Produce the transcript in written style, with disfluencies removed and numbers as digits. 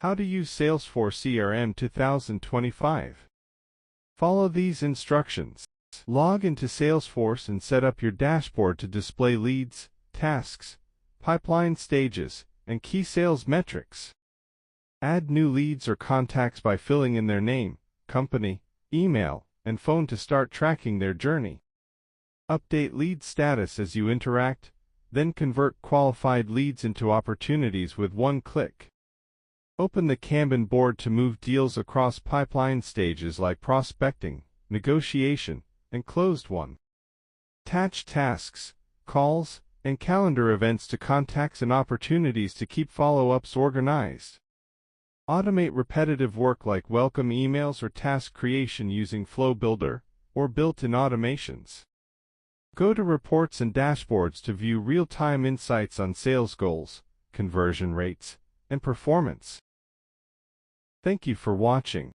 How to use Salesforce CRM 2025. Follow these instructions. Log into Salesforce and set up your dashboard to display leads, tasks, pipeline stages, and key sales metrics. Add new leads or contacts by filling in their name, company, email, and phone to start tracking their journey. Update lead status as you interact, then convert qualified leads into opportunities with one click. Open the Kanban board to move deals across pipeline stages like prospecting, negotiation, and closed one. Attach tasks, calls, and calendar events to contacts and opportunities to keep follow-ups organized. Automate repetitive work like welcome emails or task creation using Flow Builder or built-in automations. Go to Reports and Dashboards to view real-time insights on sales goals, conversion rates, and performance. Thank you for watching.